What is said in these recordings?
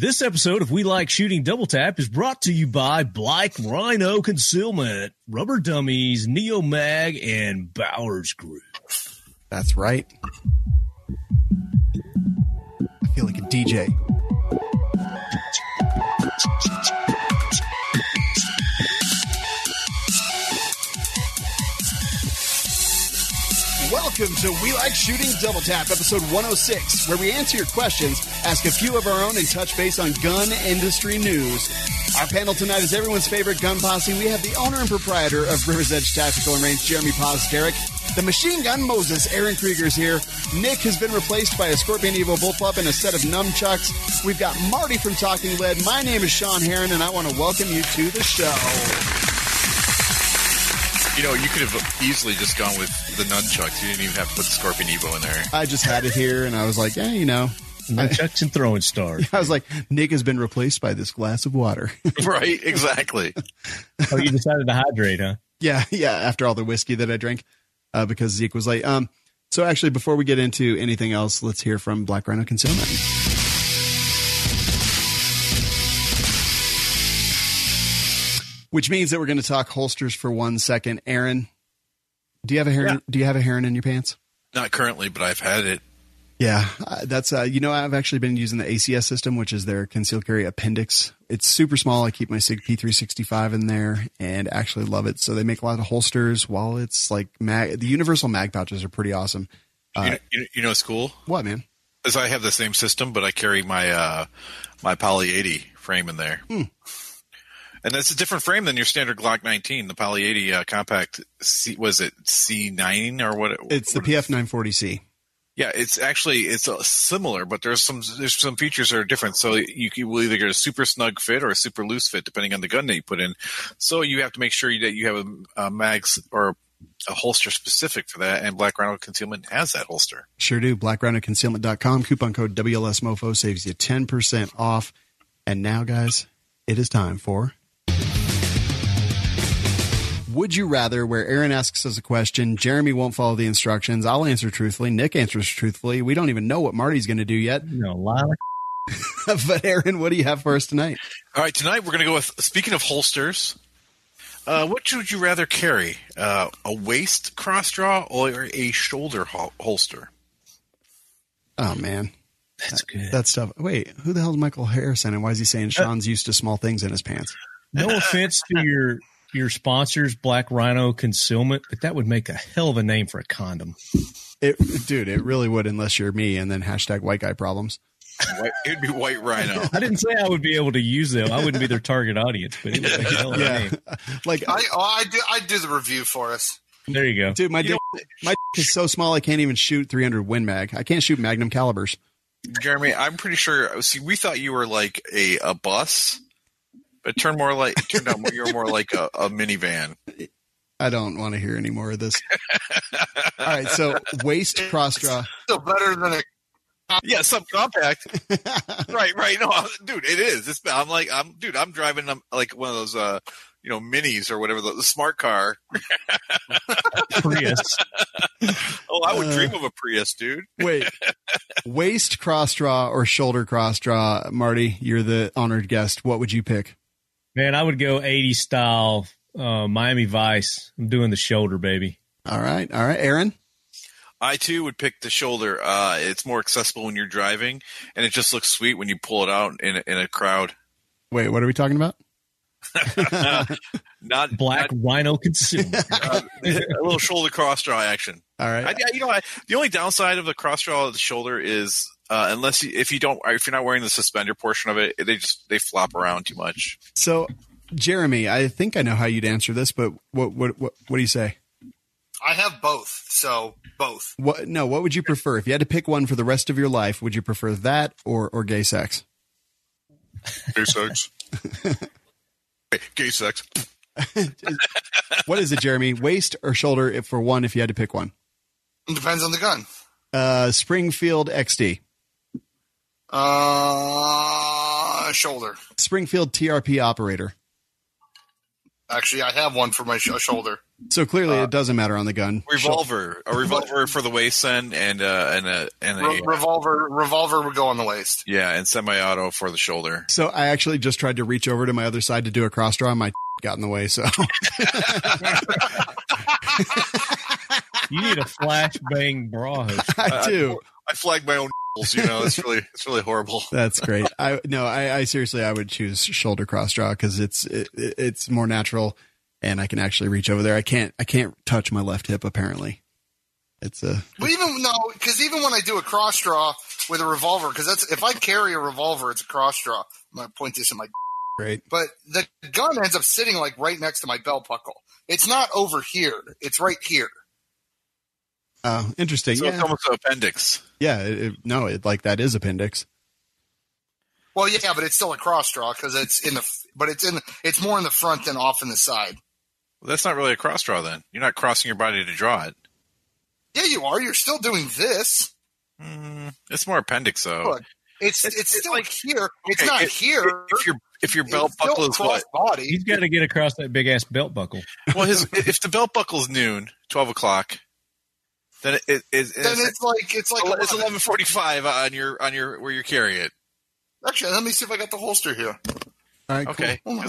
This episode of We Like Shooting Double Tap is brought to you by Black Rhino Concealment, Rubber Dummies, Neo Mag, and Bowers Group. That's right. I feel like a DJ. Welcome to We Like Shooting Double Tap, episode 106, where we answer your questions, ask a few of our own, and touch base on gun industry news. Our panel tonight is everyone's favorite gun posse. We have the owner and proprietor of River's Edge Tactical and Range, Jeremy Posterick. The Machine Gun Moses, Aaron Krieger's here. Nick has been replaced by a Scorpion Evo bullpup and a set of nunchucks. We've got Marty from Talking Lead. My name is Sean Heron, and I want to welcome you to the show. You know, you could have easily just gone with the nunchucks. You didn't even have to put the Scorpion Evo in there. I just had it here, and I was like, you know. Nunchucks and throwing stars. I was like, Nick has been replaced by this glass of water. Right, exactly. Oh, you decided to hydrate, huh? Yeah, after all the whiskey that I drank, because Zeke was late. So actually, before we get into anything else, let's hear from Black Rhino Concealment. Which means that we're going to talk holsters for 1 second. Aaron, do you have a Heron? Yeah. Do you have a Heron in your pants? Not currently, but I've had it. Yeah, that's I've actually been using the ACS system, which is their concealed carry appendix. It's super small. I keep my SIG P365 in there, and actually love it. So they make a lot of holsters. While it's like the universal mag pouches are pretty awesome. You know what's cool? What, man? Is I have the same system, but I carry my my Poly 80 frame in there. And that's a different frame than your standard Glock 19, the Poly 80 compact. Was it C9 or what? It's the PF 940C. Yeah, it's similar, but there's some features that are different. So you will either get a super snug fit or a super loose fit, depending on the gun that you put in. So you have to make sure that you have a mags or a holster specific for that, and Black Rhino Concealment has that holster. Sure do. BlackRhinoConcealment.com. Coupon code WLSMOFO saves you 10% off. And now, guys, it is time for Would You Rather, where Aaron asks us a question, Jeremy won't follow the instructions, I'll answer truthfully, Nick answers truthfully. We don't even know what Marty's going to do yet. No, lie like But Aaron, what do you have for us tonight? All right, tonight we're going to go with, speaking of holsters, what would you rather carry? A waist cross draw or a shoulder holster? Oh, man. That's good. That's tough. Wait, who the hell is Michael Harrison, and why is he saying Sean's used to small things in his pants? No offense to your sponsors, Black Rhino Concealment, but that would make a hell of a name for a condom. Dude, it really would, unless you're me, and then hashtag white guy problems. It'd be White Rhino. I didn't say I would be able to use them. I wouldn't be their target audience, but it would make a hell of a name. Like I do the review for us. There you go. Dude, my dick is so small I can't even shoot 300 Win Mag. I can't shoot Magnum calibers. Jeremy, I'm pretty sure. See, we thought you were like a bus, but it turned out you were more like a minivan. I don't want to hear any more of this. All right, so waist cross draw. Still better than a subcompact. right. No, dude, it is. I'm driving like one of those minis or whatever, the smart car. Prius. Oh, I would dream of a Prius, dude. Wait, waist cross draw or shoulder cross draw? Marty, you're the honored guest. What would you pick? Man, I would go 80s style Miami Vice. I'm doing the shoulder, baby. All right. Aaron? I, too, would pick the shoulder. It's more accessible when you're driving, and it just looks sweet when you pull it out in a crowd. Wait, what are we talking about? Not Black Rhino Concealment. A little shoulder cross draw action. All right. The only downside of the cross draw of the shoulder is if you're not wearing the suspender portion of it, they flop around too much. So, Jeremy, I think I know how you'd answer this, but what do you say? I have both, so both. What would you prefer? If you had to pick one for the rest of your life, would you prefer that or gay sex? Gay sex. Gay sex. What is it, Jeremy? Waist or shoulder for one if you had to pick one? It depends on the gun. Springfield XD. Shoulder. Springfield TRP operator. Actually, I have one for my shoulder. So clearly, it doesn't matter on the gun. A revolver for the waist end, and a revolver would go on the waist. Yeah, and semi-auto for the shoulder. So I actually just tried to reach over to my other side to do a cross draw. My got in the way. So you need a flashbang bra hook. I do. I flagged my own. You know, it's really horrible. That's great. I seriously, I would choose shoulder cross draw because it's more natural, and I can actually reach over there. I can't touch my left hip apparently. It's a. Well, because even when I do a cross draw with a revolver, because if I carry a revolver, it's a cross draw. I'm gonna point this in my. Great. But the gun ends up sitting like right next to my belt buckle. It's not over here. It's right here. Oh, interesting. So it's almost an appendix. Yeah, that is appendix. Well, yeah, but it's still a cross draw because it's more in the front than off in the side. Well, that's not really a cross draw then. You're not crossing your body to draw it. Yeah, you are. You're still doing this. It's more appendix though. Look, it's still like here. It's not here. If your belt buckle is what? Body. He's got to get across that big ass belt buckle. Well, if the belt buckle is noon, 12 o'clock. Then it's 11:45 on your where you carry it. Actually, let me see if I got the holster here. All right, okay. Cool.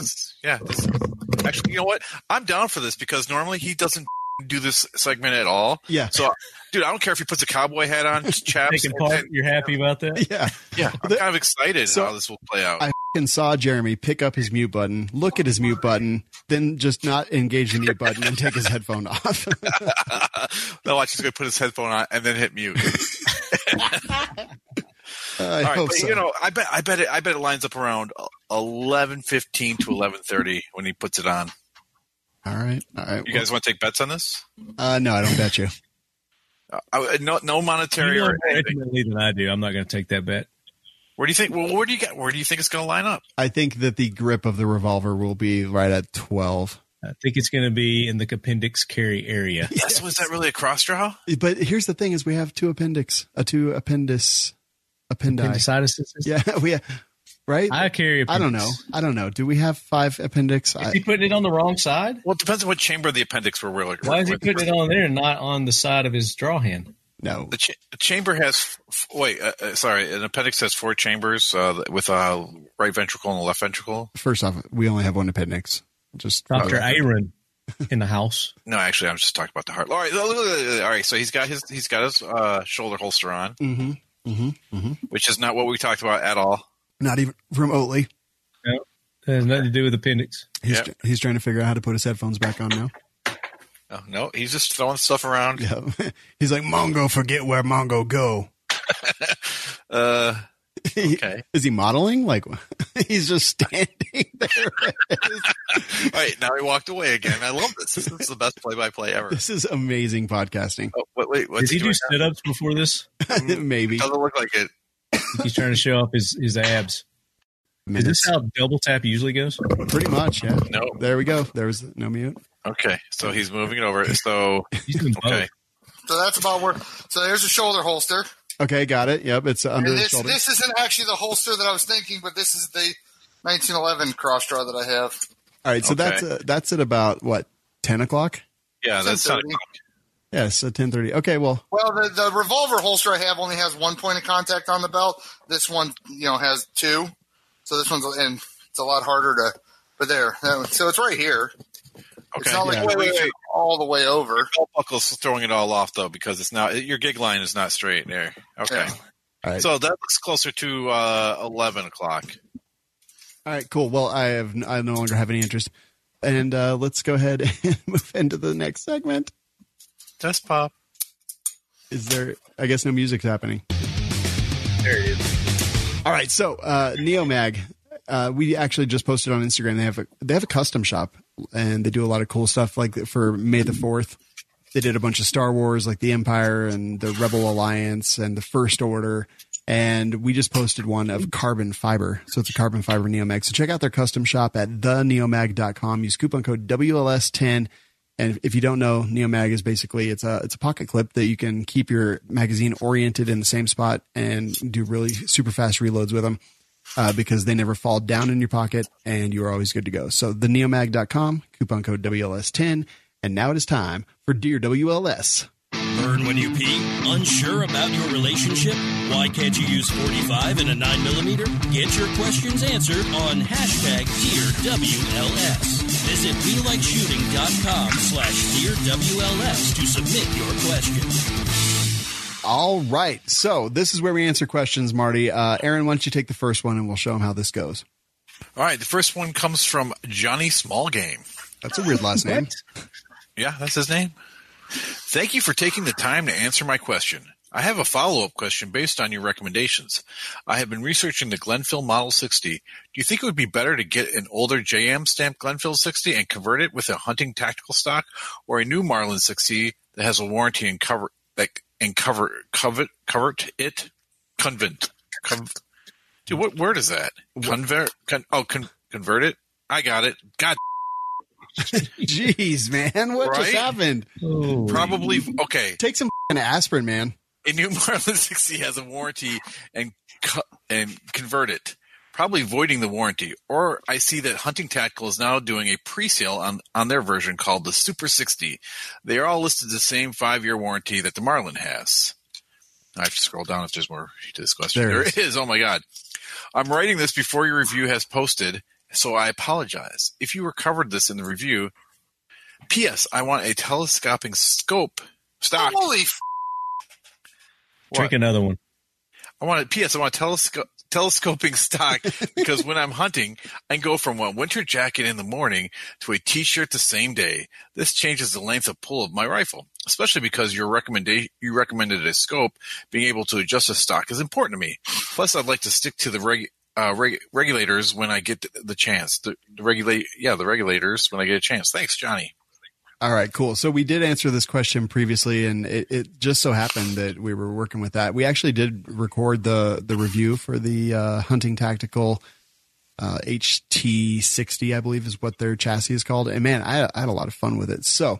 Actually, you know what? I'm down for this because normally he doesn't do this segment at all. Yeah. So, dude, I don't care if he puts a cowboy hat on, chaps. You're happy about that? Yeah. Yeah. I'm kind of excited how this will play out. I saw Jeremy pick up his mute button, look at his mute button, then just not engage the mute button and take his headphone off. No, watch, he's going to put his headphone on and then hit mute. I hope so. You know, I bet it lines up around 11:15 to 11:30 when he puts it on. All right. You guys want to take bets on this? No, I don't bet you. No monetary you know or anything. More than I do. I'm not going to take that bet. Where do you think? Well, where do you think it's going to line up? I think that the grip of the revolver will be right at 12. I think it's going to be in the appendix carry area. Yes. So is that really a cross draw? But here's the thing: is we have two appendix. Appendicitis. Yeah, we have, right. I carry. Appendix. I don't know. Do we have 5 appendix? Is he putting it on the wrong side? Well, it depends on what chamber of the appendix we're really. Why is he putting it on there and not on the side of his draw hand? No, the chamber has. An appendix has 4 chambers with a right ventricle and a left ventricle. First off, we only have one appendix. Just Dr. Aaron in the house. No, actually, I'm just talking about the heart. All right. So he's got his shoulder holster on, which is not what we talked about at all. Not even remotely. No, it has nothing to do with appendix. He's trying to figure out how to put his headphones back on now. Oh, no, he's just throwing stuff around. Yeah. He's like, Mongo, forget where Mongo go. Okay. Is he modeling? Like, he's just standing there. All right, now he walked away again. I love this. This is the best play-by-play ever. This is amazing podcasting. Oh, wait. What's Did he do sit-ups before this? Maybe. Doesn't look like it. He's trying to show off his abs. Is this how double tap usually goes? Pretty much, yeah. No. There we go. There was no mute. Okay, so he's moving it over. So okay. So that's about where. So there's a shoulder holster. Okay, got it. Yep, it's under the shoulder. This isn't actually the holster that I was thinking, but this is the 1911 cross draw that I have. All right, so that's at about what 10 o'clock? Yeah, that's 10 o'clock. Yeah, so 10:30. Okay, well, the revolver holster I have only has 1 point of contact on the belt. This one, has 2. So this one's and it's a lot harder to. But there, so it's right here. Okay. It's not like we're reaching all the way over. Your belt buckle's throwing it all off though, because it's not your gig line is not straight there. Okay. Yeah. All right. So that looks closer to 11 o'clock. All right, cool. Well, I no longer have any interest, and let's go ahead and move into the next segment. Test pop. Is there? I guess no music's happening. There it is. All right, so Neomag, we actually just posted on Instagram. They have a custom shop, and they do a lot of cool stuff. Like for May the 4th, they did a bunch of Star Wars, like the Empire and the Rebel Alliance and the First Order. And we just posted one of carbon fiber. So it's a carbon fiber Neomag. So check out their custom shop at theneomag.com. Use coupon code WLS10. And if you don't know, Neomag is basically it's a pocket clip that you can keep your magazine oriented in the same spot and do really super fast reloads with them because they never fall down in your pocket and you're always good to go. So theneomag.com, coupon code WLS10, And now it is time for Dear WLS. Burn when you pee? Unsure about your relationship? Why can't you use 45 and a 9mm? Get your questions answered on hashtag DearWLS. Visit WeLikeShooting.com/DearWLS to submit your question. All right. So this is where we answer questions, Marty. Aaron, why don't you take the first one and we'll show them how this goes. All right. The first one comes from Johnny Smallgame. That's a weird last name. Yeah, that's his name. Thank you for taking the time to answer my question. I have a follow-up question based on your recommendations. I have been researching the Glenfield Model 60. Do you think it would be better to get an older JM stamped Glenfield 60 and convert it with a hunting tactical stock, or a new Marlin 60 that has a warranty and convert it? Dude, what word is that? Convert it? I got it. God. Jeez, man. What just happened? Oh. Probably. Okay. Take some aspirin, man. A new Marlin 60 has a warranty and convert it, probably voiding the warranty. Or I see that Hunting Tactical is now doing a pre-sale on their version called the Super 60. They are all listed the same 5-year warranty that the Marlin has. I have to scroll down if there's more to this question. There is. Oh, my God. I'm writing this before your review has posted, so I apologize. If you recovered this in the review, P.S. I want a telescoping scope stock. Holy Drink another one. I want a telescoping stock because when I'm hunting, I can go from a winter jacket in the morning to a T-shirt the same day. This changes the length of pull of my rifle, especially because you recommended a scope. Being able to adjust the stock is important to me. Plus, I'd like to stick to the regulators when I get the chance. The regulators when I get a chance. Thanks, Johnny. All right, cool. So we did answer this question previously, and it just so happened that we were working with that. We actually did record the review for the Hunting Tactical HT60, I believe is what their chassis is called. And man, I had a lot of fun with it. So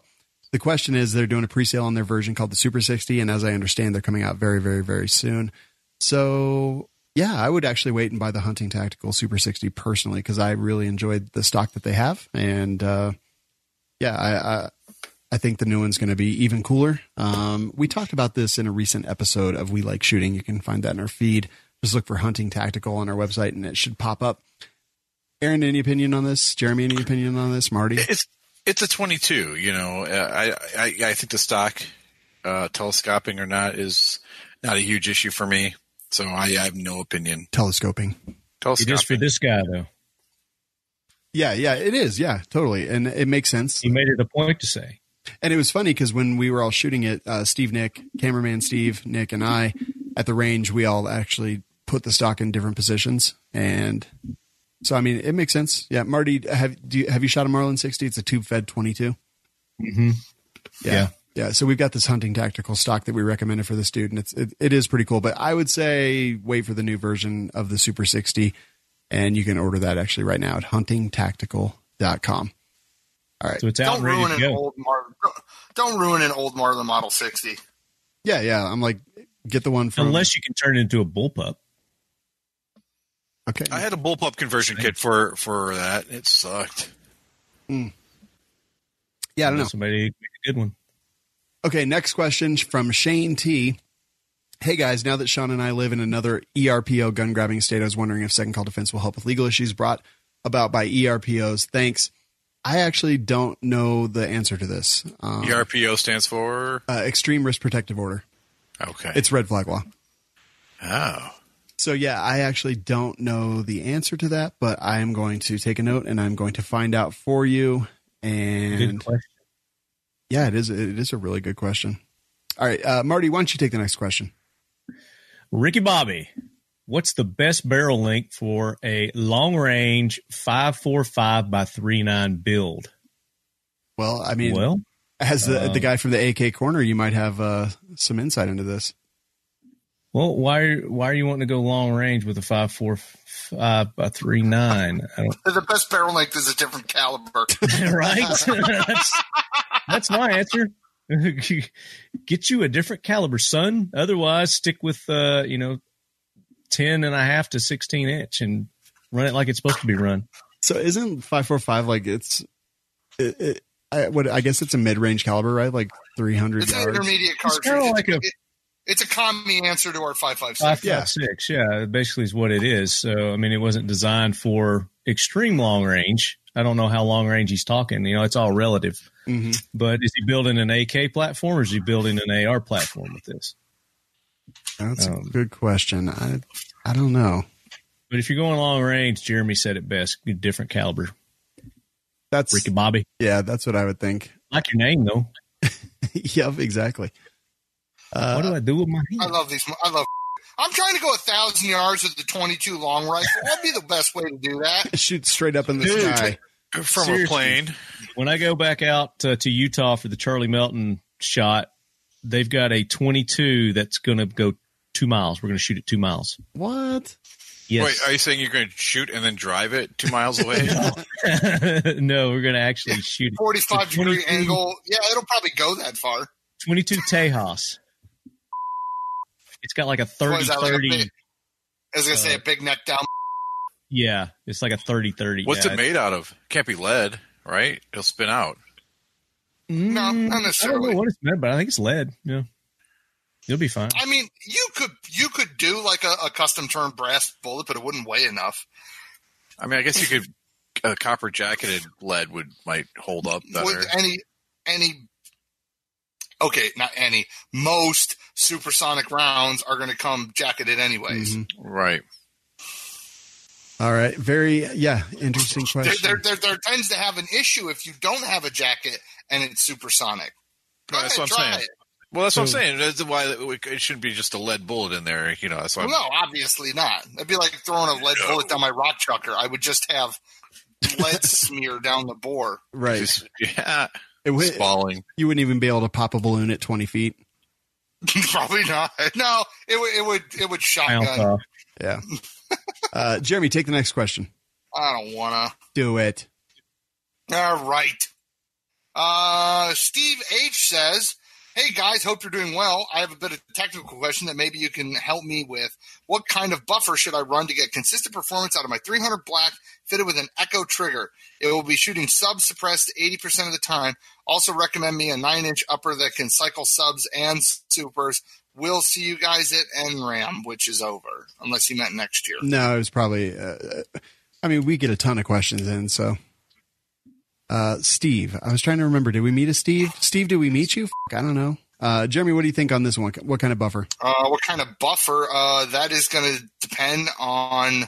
the question is, they're doing a pre-sale on their version called the Super 60, and as I understand, they're coming out very, very, very soon. So yeah, I would actually wait and buy the Hunting Tactical Super 60 personally, because I really enjoyed the stock that they have. And yeah, I think the new one's going to be even cooler. We talked about this in a recent episode of We Like Shooting. You can find that in our feed. Just look for Hunting Tactical on our website and it should pop up. Aaron, any opinion on this? Jeremy, any opinion on this? Marty? It's a 22. You know, I think the stock telescoping or not is not a huge issue for me. So I have no opinion. Telescoping. It is for this guy, though. Yeah, it is. Yeah, totally. And it makes sense. He made it a point to say. And it was funny because when we were all shooting it, cameraman Steve, Nick, and I at the range, we all actually put the stock in different positions. And so, I mean, it makes sense. Yeah. Marty, have you shot a Marlin 60? It's a tube fed 22. Mm-hmm. Yeah. So we've got this Hunting Tactical stock that we recommended for this dude, and it is pretty cool. But I would say wait for the new version of the Super 60. And you can order that actually right now at huntingtactical.com. All right. So it's out and ready to go. Don't ruin an old Marlin Model 60. Yeah. I'm like, get the one from... Unless you can turn it into a bullpup. Okay. I had a bullpup conversion kit for that. It sucked. Yeah, I don't know. Somebody make a good one. Okay, next question from Shane T. Hey guys, now that Sean and I live in another ERPO gun grabbing state, I was wondering if Second Call Defense will help with legal issues brought about by ERPOs. Thanks. I actually don't know the answer to this. ERPO stands for? Extreme Risk Protective Order. Okay. It's red flag law. Oh. So yeah, I actually don't know the answer to that, but I am going to take a note and I'm going to find out for you. And Good question. Yeah, it is a really good question. All right, Marty, why don't you take the next question? Ricky Bobby, what's the best barrel length for a long-range 5.45 by 3.9 build? Well, I mean, as the guy from the AK Corner, you might have some insight into this. Well, why are you wanting to go long range with a 5.45 by 3.9? The best barrel length is a different caliber, right? That's my answer. Get you a different caliber, son. Otherwise, stick with 10.5 to 16 inch and run it like it's supposed to be run. So isn't 5.45 like I guess it's a mid-range caliber, right? Like 300 It's yards. an intermediate It's cartridge. kind of like It's a commie answer to our 5.56. 5.56. Yeah, basically is what it is. So, I mean, it wasn't designed for extreme long range. I don't know how long range he's talking. It's all relative. Mm-hmm. But is he building an AK platform or is he building an AR platform with this? That's a good question. I don't know. But if you're going long range, Jeremy said it best. Different caliber. That's Ricky Bobby. Yeah, that's what I would think. Like your name, though. Yep, exactly. What do I do with my hand? I love these. I'm trying to go 1,000 yards with the 22 long rifle. What'd be the best way to do that? Shoot straight up in the sky. From Seriously. a plane. When I go back out to Utah for the Charlie Melton shot, they've got a 22 that's going to go 2 miles. We're going to shoot it 2 miles. What? Yes. Wait, are you saying you're going to shoot and then drive it 2 miles away? No, we're going to actually shoot it. 45-degree angle. Yeah, it'll probably go that far. 22 Tejas. It's got like a 30-30. I was going to say a big neck down. Yeah, it's like a 30-30. What's it made out of? Can't be lead, right? It'll spin out. No, not I don't necessarily. know what it's made, but I think it's lead. Yeah. You'll be fine. I mean, you could do like a custom turned brass bullet, but it wouldn't weigh enough. I mean, I guess you could. A copper jacketed lead might hold up better. With not any. Most supersonic rounds are going to come jacketed anyways. Mm-hmm. Right. All right. Interesting question. There tends to have an issue if you don't have a jacket and it's supersonic. No, that's what I'm saying. Well, that's what I'm saying. That's why it shouldn't be just a lead bullet in there. That's why. No, obviously not. It'd be like throwing a lead bullet down my rock chucker. I would just have lead smear down the bore. Right. Yeah. Spalling. You wouldn't even be able to pop a balloon at 20 feet. Probably not. No, it would shotgun. Yeah. Jeremy, take the next question. I don't wanna do it. All right. Steve H says, "Hey guys, hope you're doing well. I have a bit of a technical question that maybe you can help me with. What kind of buffer should I run to get consistent performance out of my 300 black fitted with an Echo trigger? It will be shooting sub-suppressed 80% of the time. Also recommend me a 9-inch upper that can cycle subs and supers. We'll see you guys at NRAM, which is over, unless you meant next year." No, it was probably. We get a ton of questions in, so. Steve, I was trying to remember. Did we meet a Steve? Steve, did we meet you? I don't know. Jeremy, what do you think on this one? What kind of buffer? What kind of buffer? That is going to depend on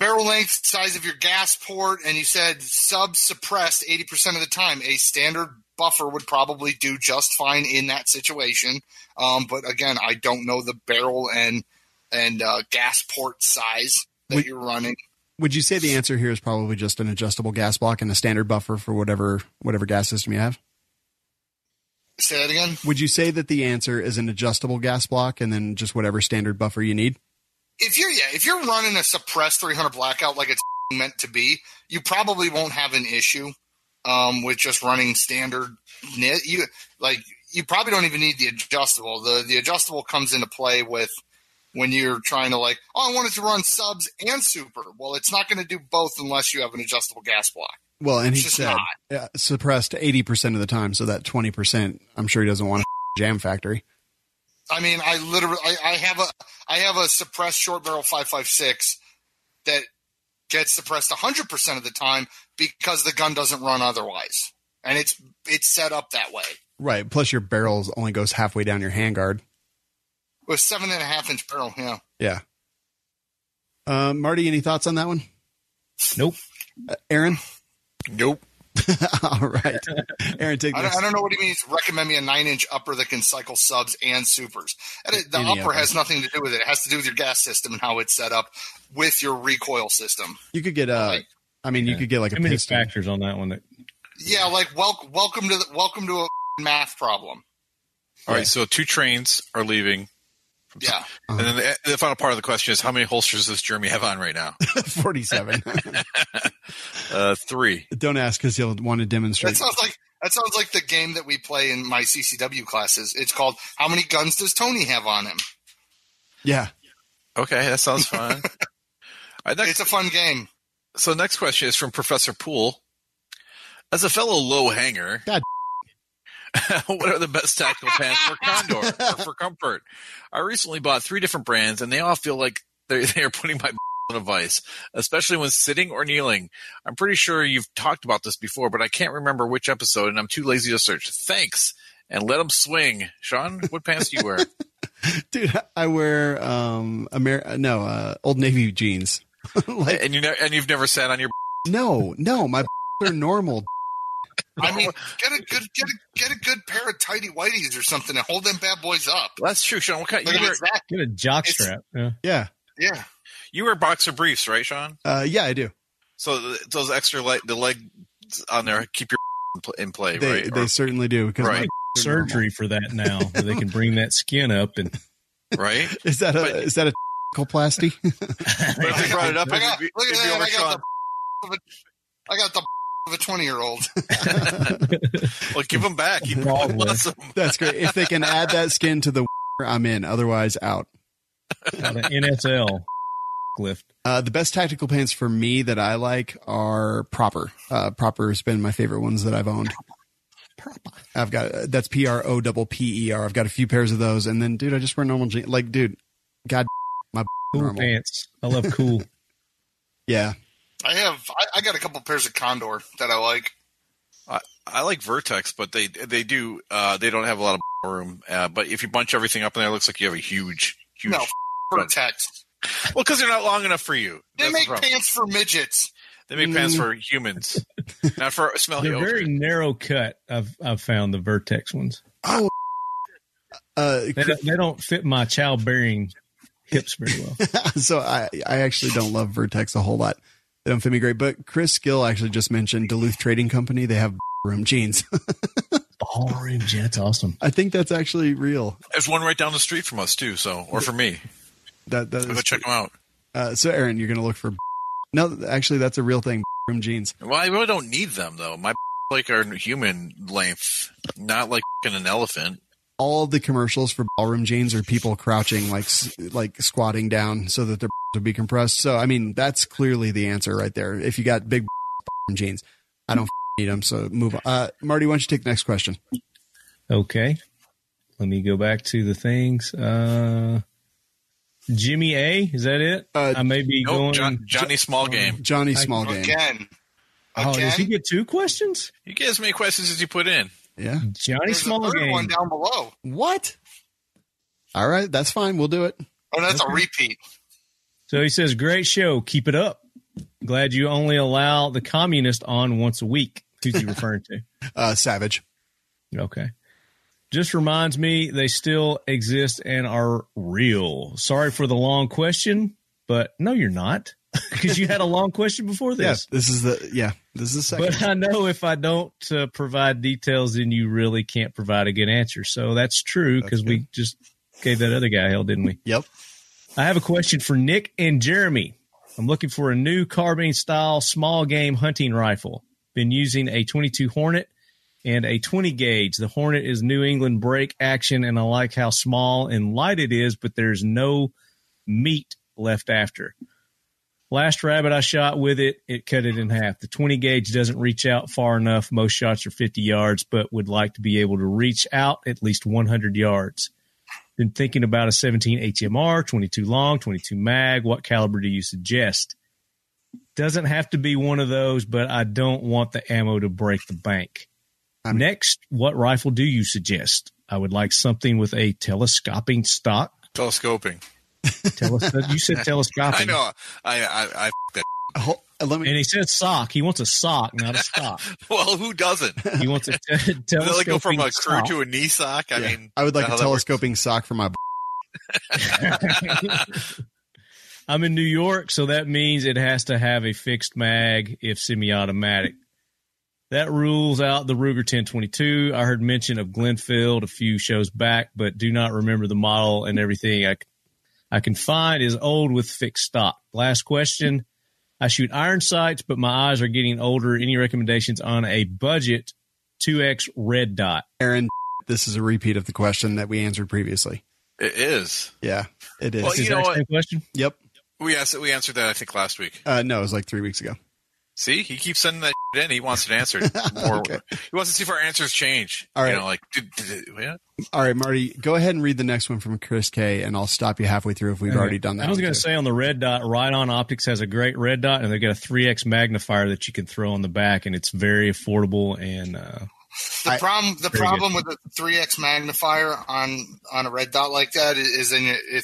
barrel length, size of your gas port, and you said sub-suppressed 80% of the time. A standard buffer would probably do just fine in that situation. But again, I don't know the barrel and gas port size that you're running. Would you say the answer here is probably just an adjustable gas block and a standard buffer for whatever gas system you have? Say that again? Would you say that the answer is an adjustable gas block and then just whatever standard buffer you need? If you're running a suppressed 300 blackout like it's meant to be, you probably won't have an issue with just running standard knit. You probably don't even need the adjustable. The adjustable comes into play with when you're trying to I wanted to run subs and super. Well, it's not going to do both unless you have an adjustable gas block. Well, and he said suppressed 80% of the time, so that 20%, I'm sure he doesn't want a jam factory. I mean, I have a suppressed short barrel 5.56 that gets suppressed 100% of the time because the gun doesn't run otherwise, and it's set up that way. Right. Plus, your barrels only goes halfway down your handguard. With 7.5-inch barrel, yeah. Yeah. Marty, any thoughts on that one? Nope. Aaron? Nope. All right. Aaron, take this. I don't know what he means. Recommend me a 9-inch upper that can cycle subs and supers. The upper has nothing to do with it. It has to do with your gas system and how it's set up with your recoil system. You could get you could get like too a many piston. factors on that one. Yeah, welcome to a math problem. All right, so 2 trains are leaving. Yeah. And then the final part of the question is, how many holsters does Jeremy have on right now? 47. 3. Don't ask because he'll want to demonstrate. That sounds like the game that we play in my CCW classes. It's called "How Many Guns Does Tony Have on Him?" Yeah. Okay, that sounds fun. It's a fun game. So next question is from Professor Poole. As a fellow low hanger, God. what are the best tactical pants for condor or for comfort? I recently bought 3 different brands, and they all feel like they are putting my in a vice, especially when sitting or kneeling. I'm pretty sure you've talked about this before, but I can't remember which episode, and I'm too lazy to search. Thanks, and let them swing. Sean, what pants do you wear? Dude, I wear Old Navy jeans. And you've never sat on your. No, my are normal. I mean, get a good pair of tighty whities or something and hold them bad boys up. That's true, Sean. What kind? Get a jock strap. Yeah. You wear boxer briefs, right, Sean? Yeah, I do. So those extra the leg on there keep your in play, right? They certainly do because right. Surgery for that now, where they can bring that skin up and right. Is that a plasty? But if they brought it up, I got the of a 20-year-old. Well, give them back. That's great. If they can add that skin to the, I'm in. Otherwise, out. The NSL lift. The best tactical pants for me that I like are Proper. Proper has been my favorite ones that I've owned. Proper. I've got that's PROPPER. I've got a few pairs of those, and then, dude, I just wear normal jeans. Like, dude, God, my cool normal pants. I love cool. Yeah. I got a couple pairs of Condor that I like. I like Vertex, but they don't have a lot of room. But if you bunch everything up in there, it looks like you have a huge. No, Vertex. Well, because they're not long enough for you. They make pants for midgets. They make pants for humans, not for smelly. They're very narrow cut. I've found the Vertex ones. Oh, they don't fit my childbearing hips very well. So I actually don't love Vertex a whole lot. They don't fit me great. But Chris Gill actually just mentioned Duluth Trading Company. They have room jeans. Ballroom jeans. That's awesome. I think that's actually real. There's one right down the street from us too. So, for me, that is go check them out. So Aaron, you're going to look for. No, actually, that's a real thing. Room jeans. Well, I really don't need them though. My like are human length, not like an elephant. All the commercials for ballroom jeans are people crouching, like squatting down so that their will be compressed. So, I mean, that's clearly the answer right there. If you got big ballroom jeans, I don't need them. So move on. Marty, why don't you take the next question? Okay. Let me go back to the things. Jimmy A, is that it? I may be going. Johnny Small Game. Johnny Small Game. Again. Oh, does he get 2 questions? You get as many questions as you put in. Yeah. Johnny There's Small a third Game. one down below. What? All right. That's fine. We'll do it. Oh, that's a repeat. So he says, great show. Keep it up. Glad you only allow the communist on once a week. Who's he referring to? Savage. Okay. Just reminds me they still exist and are real. Sorry for the long question, but no, you're not. Because you had a long question before this. Yeah, this is the second. But I know if I don't provide details, then you really can't provide a good answer. So that's true because we just gave that other guy hell, didn't we? Yep. I have a question for Nick and Jeremy. I'm looking for a new carbine style small game hunting rifle. Been using a 22 Hornet and a 20 gauge. The Hornet is New England break action, and I like how small and light it is, but there's no meat left after. Last rabbit I shot with it, it cut it in half. The 20 gauge doesn't reach out far enough. Most shots are 50 yards, but would like to be able to reach out at least 100 yards. Been thinking about a 17 HMR, 22 long, 22 mag. What caliber do you suggest? Doesn't have to be one of those, but I don't want the ammo to break the bank. Next, what rifle do you suggest? I would like something with a telescoping stock. Telescoping. You said telescoping. I know. I that. And he said sock. He wants a sock, not a stock. Well, who doesn't? He wants a telescoping Does it like go from a sock. crew to a knee sock? I mean, I would like a telescoping sock for my. I'm in New York, so that means it has to have a fixed mag if semi-automatic. That rules out the Ruger 1022. I heard mention of Glenfield a few shows back, but do not remember the model and everything I can find is old with fixed stock. Last question. I shoot iron sights, but my eyes are getting older. Any recommendations on a budget 2X red dot? Aaron, this is a repeat of the question that we answered previously. It is. Yeah, it is. Well, you know what? Question? Yep. We answered that, I think, last week. No, it was like 3 weeks ago. See, he keeps sending that in. He wants it answered more. Okay. He wants to see if our answers change. All right. You know, like, yeah. All right, Marty, go ahead and read the next one from Chris K, and I'll stop you halfway through if we've already done that. I was going to say on the red dot, Right On Optics has a great red dot, and they've got a 3x magnifier that you can throw on the back, and it's very affordable. And the problem with the 3x magnifier on a red dot like that is then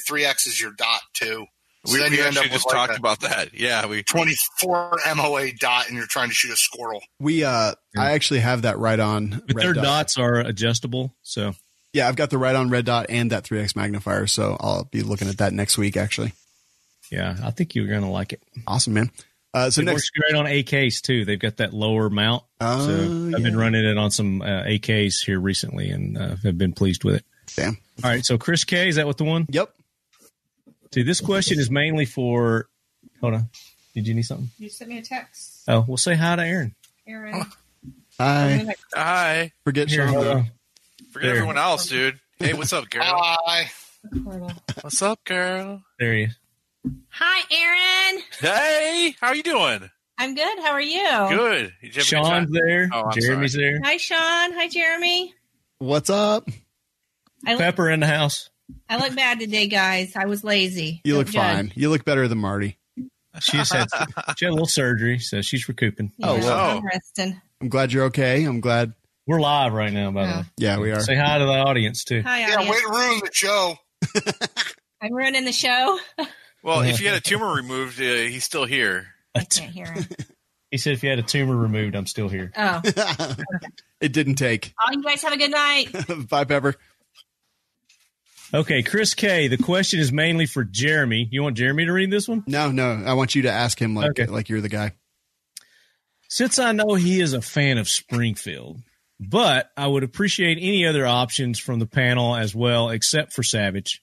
3x is your dot too. So We then you end up actually with just talked about that. Yeah, 24 MOA dot, and you're trying to shoot a squirrel. I actually have that Right On. but their dots are adjustable, so. Yeah, I've got the Right On red dot and that 3x magnifier, so I'll be looking at that next week, actually. Yeah, I think you're going to like it. Awesome, man. So it works great on AKs, too. They've got that lower mount. So I've been running it on some AKs here recently and have been pleased with it. Damn. All right, so Chris K, is that what the one? Yep. See, this question is mainly for – hold on. Did you need something? You sent me a text. Oh, we'll say hi to Aaron. Aaron. Hi. Hi. Forget Here, Sean. hold on. Forget everyone else, dude. Hey, what's up, girl? Hi. What's up, girl? There he is. Hi, Aaron. Hey, how are you doing? I'm good. How are you? Good. Did you have a good Sean's time? there. Oh, I'm Jeremy's sorry. there. Hi, Sean. Hi, Jeremy. What's up? Pepper in the house. I look bad today, guys. I was lazy. You Don't look judge. fine. You look better than Marty. She had a little surgery, so she's recouping. Yeah, Oh, wow. I'm resting. I'm glad you're okay. I'm glad. We're live right now, by the way. Yeah, we are. Say hi to the audience, too. Hi, Yeah, audience. way to ruin the show. I'm ruining the show. Well, if you had a tumor removed, he's still here. I can't hear him. He said if you had a tumor removed, I'm still here. Oh. It didn't take. Oh, you guys have a good night. Bye, Pepper. Okay, Chris K., the question is mainly for Jeremy. You want Jeremy to read this one? No. I want you to ask him like you're the guy. Since I know he is a fan of Springfield, but I would appreciate any other options from the panel as well, except for Savage.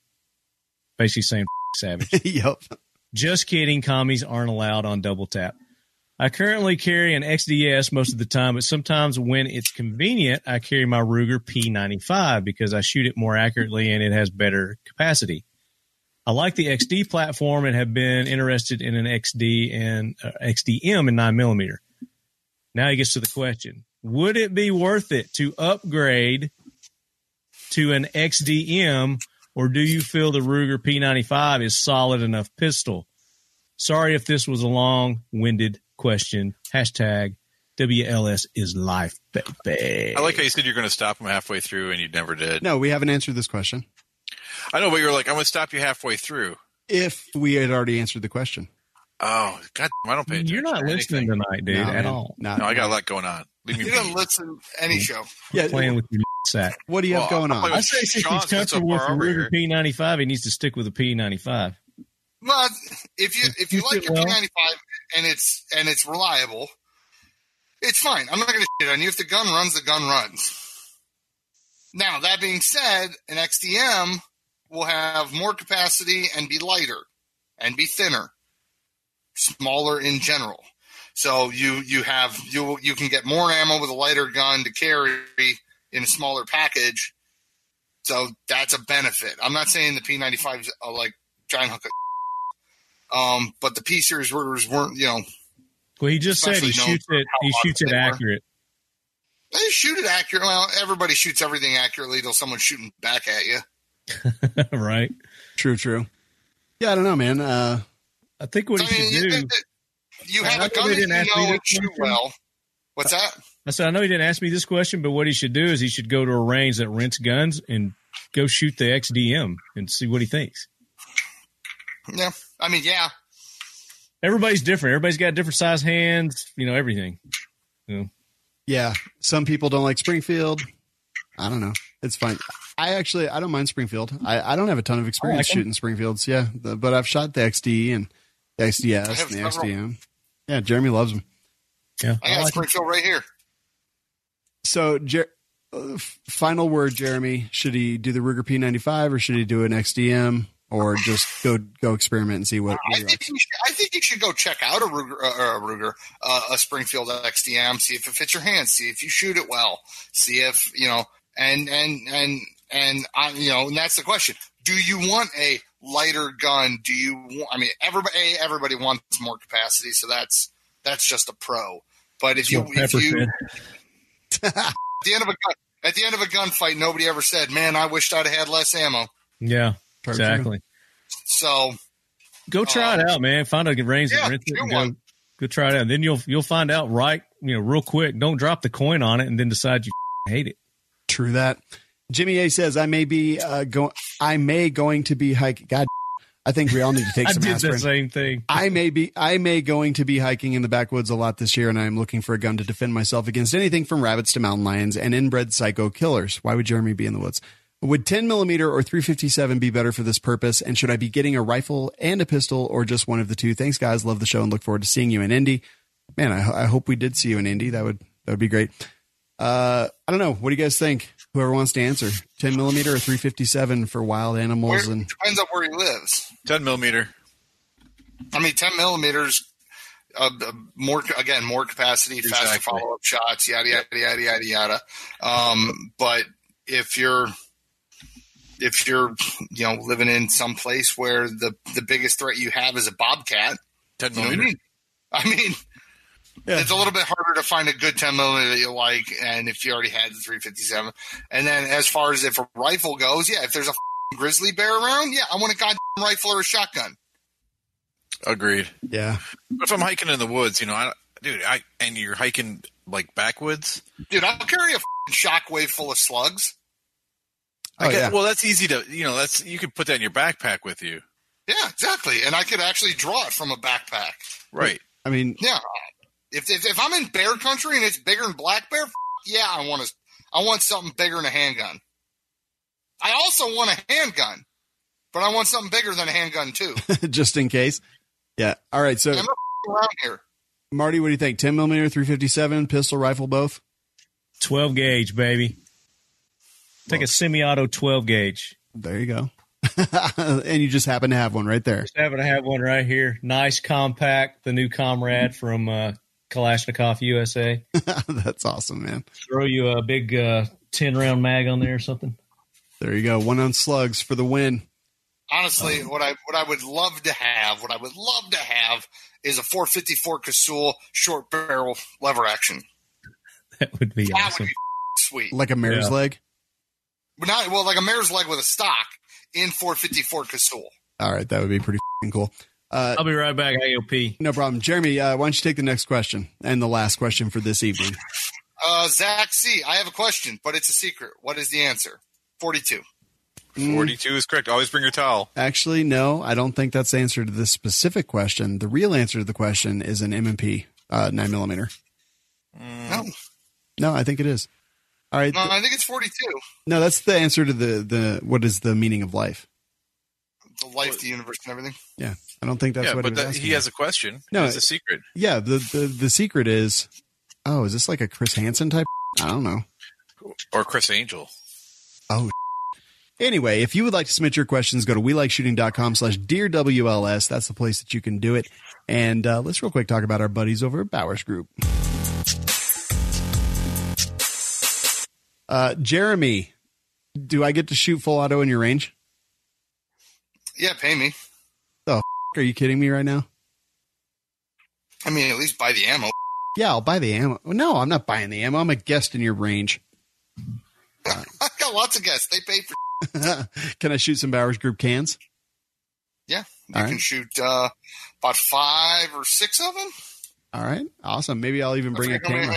Basically saying Savage. Yep. Just kidding. Commies aren't allowed on Double Tap. I currently carry an XDS most of the time, but sometimes when it's convenient, I carry my Ruger P95 because I shoot it more accurately and it has better capacity. I like the XD platform and have been interested in an XD and XDM in 9mm. Now he gets to the question. Would it be worth it to upgrade to an XDM, or do you feel the Ruger P95 is solid enough pistol? Sorry if this was a long-winded question. Hashtag WLS is life, baby. I like how you said you're going to stop him halfway through, and you never did. No, we haven't answered this question. I know, but you're like, I'm going to stop you halfway through. If we had already answered the question. Oh, God, I don't pay attention. You're not to listening anything. tonight, dude, at all. No, I got a lot going on. Leave me You be. don't listen to any show. Yeah, Playing with your sack. what do you have going on? I say since he's comfortable with the Ruger P95, he needs to stick with the P95. Well, if you like your well. P95 and it's reliable, it's fine. I'm not going to shit on you. If the gun runs, the gun runs. Now, that being said, an XDM will have more capacity and be lighter and be thinner, smaller in general. So you can get more ammo with a lighter gun to carry in a smaller package. So that's a benefit. I'm not saying the P95 is like giant hunk of but the P series Rugers weren't, Well, he just said he shoots it accurate. They shoot it accurate. Well, everybody shoots everything accurately till someone's shooting back at you. Right. True. Yeah, I don't know, man. I think what he should do. You have a gun that you know and shoot well. What's that? I said, I know he didn't ask me this question, but what he should do is he should go to a range that rents guns and go shoot the XDM and see what he thinks. Yeah. I mean, yeah. Everybody's different. Everybody's got different size hands, everything. Yeah, some people don't like Springfield. I don't know. It's fine. I don't mind Springfield. I don't have a ton of experience shooting Springfields. Yeah, but I've shot the XD and the XDS and the XDM. Yeah, Jeremy loves them. Yeah, I got Springfield right here. So, final word, Jeremy. Should he do the Ruger P95 or should he do an XDM or just go experiment and see what? I think you should go check out a Springfield XDM. See if it fits your hands. See if you shoot it well. See if and that's the question. Do you want a lighter gun? Everybody wants more capacity, so that's that's just a pro. But if That's what Pepper said. at the end of a gunfight, nobody ever said, "Man, I wished I'd had less ammo." Yeah, exactly. So go try it out, man. Find a range and rent it. And go try it out. Then you'll find out real quick. Don't drop the coin on it and then decide you hate it. True that. Jimmy A says, I may going to be hiking. God, I think we all need to take some aspirin. I did the same thing. I may going to be hiking in the backwoods a lot this year, and I'm looking for a gun to defend myself against anything from rabbits to mountain lions and inbred psycho killers. Why would Jeremy be in the woods? Would 10 millimeter or 357 be better for this purpose? And should I be getting a rifle and a pistol or just one of the two? Thanks, guys. Love the show and look forward to seeing you in Indy. Man, I hope we did see you in Indy. That would be great. I don't know. What do you guys think? Whoever wants to answer. 10 millimeter or 357 for wild animals? It depends on where he lives. 10 millimeter. I mean, 10 millimeters, more capacity, faster follow-up shots, yada, yada, yada, yada, yada. But if you're living in some place where the biggest threat you have is a bobcat, 10 millimeter. It's a little bit harder to find a good 10 millimeter that you like, and if you already had the 357. And then as far as if a rifle goes, if there's a grizzly bear around, I want a goddamn rifle or a shotgun. Agreed. Yeah. But if I'm hiking in the woods, and you're hiking like backwoods, dude, I'll carry a shockwave full of slugs. Well, that's easy to, you could put that in your backpack with you. Yeah, exactly. And I could actually draw it from a backpack. Right. I mean, yeah. If I'm in bear country and it's bigger than black bear, I want something bigger than a handgun. I also want a handgun, but I want something bigger than a handgun too. Just in case. Yeah. All right. So I'm around here. Marty, what do you think? 10 millimeter, 357, pistol, rifle, both? 12 gauge, baby. Take a semi-auto 12 gauge. There you go. And you just happen to have one right there. Just happen to have one right here. Nice, compact, the new Comrade from Kalashnikov USA. That's awesome, man. Throw you a big 10-round mag on there or something. There you go. 1 ounce slugs for the win. Honestly, what I would love to have is a 454 Casull short barrel lever action. That would be awesome. Would be sweet. Like a mare's leg? Like a mare's leg with a stock in 454 Casull. All right, that would be pretty cool. I'll be right back. I go pee. No problem. Jeremy, why don't you take the next question and the last question for this evening? Zach C., I have a question, but it's a secret. What is the answer? 42. 42 is correct. Always bring your towel. Actually, no, I don't think that's the answer to this specific question. The real answer to the question is an M&P 9 millimeter. No, I think it is. All right. No, I think it's 42. No, that's the answer to the what is the meaning of life? The life, the universe, and everything. Yeah, I don't think that's what it was. He has a question. No, it's a secret. Yeah, the secret is. Oh, is this like a Chris Hansen type? I don't know. Or Chris Angel. Oh. Anyway, if you would like to submit your questions, go to welikeshooting.com/DearWLS. That's the place that you can do it. And let's real quick talk about our buddies over at Bowers Group. Jeremy, do I get to shoot full auto in your range? Yeah, pay me. Oh, are you kidding me right now? I mean, at least buy the ammo. Yeah, I'll buy the ammo. No, I'm not buying the ammo. I'm a guest in your range. I've got lots of guests. They pay for. Can I shoot some Bowers Group cans? Yeah, you can shoot about 5 or 6 of them. All right, awesome. Maybe I'll even bring a camera.